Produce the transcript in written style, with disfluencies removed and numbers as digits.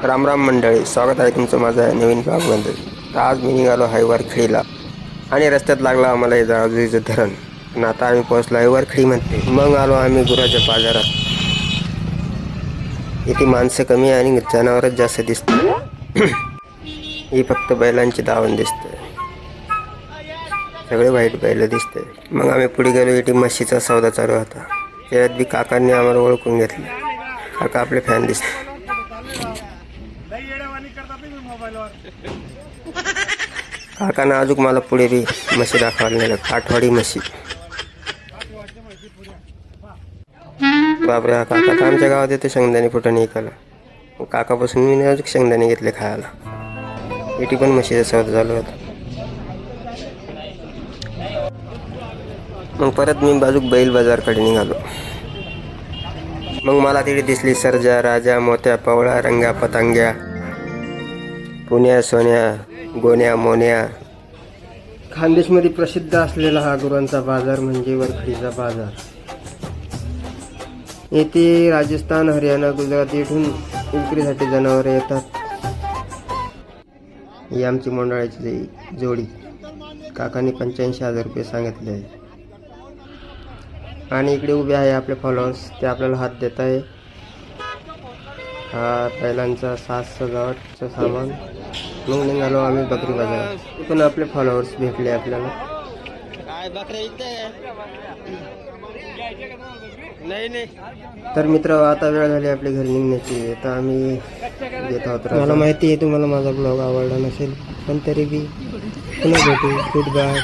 राम राम मंडळी, स्वागत आहे तुमचं माझ्या नवीन ब्लॉगमध्ये. तर आज मी निघालो आहे वरखडीला आणि रस्त्यात लागला आम्हाला हे जाळजुईचं धरण. पण आता आम्ही पोहोचलो आहे वरखडीमध्ये. मग आलो आम्ही गुराच्या बाजारात. इथे माणसं कमी आणि जनावरच जास्त दिसतात. ही फक्त बैलांची दावण दिसते, सगळे वाईट बैल दिसते. मग आम्ही पुढे गेलो. इथे म्हशीचा सौदा चालू होता. त्यात बी काकांनी आम्हाला ओळखून घेतलं. काका आपले फॅन दिसते. काकानं अजून मला पुढे बी म्हशी दाखवायला नेलं. काठवाडी म्हशी. बापरे, हा काका तर आमच्या गावात येतो शेंगदाणे फुटाणे ऐकायला. काकापासून मी अजून शेंगदाणे घेतले खायला. इथे पण म्हशीचा सौदा चालू होता. मग परत मी बाजूक बैल बाजारकडे निघालो. मग मला तिथे दिसली सर्जा, राजा, मोत्या, पवळा, रंगा, पतंग्या, पुण्या, सोन्या, गोण्या, मोन्या. खानदेशमध्ये प्रसिद्ध असलेला हा गुरांचा बाजार म्हणजे वरखडीचा बाजार. येथे राजस्थान, हरियाणा, गुजरात येथून विक्रीसाठी जनावरे येतात. ही आमची मंडळाची जोडी. काकांनी 85,000 रुपये सांगितले आहे. आणि इकडे उभे आहे आपले फॉलोअर्स. ते आपल्याला हात देत आहे. हा बैलांचा साज सजावटचं सामान. मग निघालो आम्ही बकरी बाजारात. पण आपले फॉलोअर्स भेटले आपल्याला. तर मित्र, आता वेळ झाली आपली घरी निघण्याची. आता आम्ही येत आहोत. मला माहिती आहे तुम्हाला माझा ब्लॉग आवडला नसेल, पण तरी बी पुन्हा भेटू. Good bye.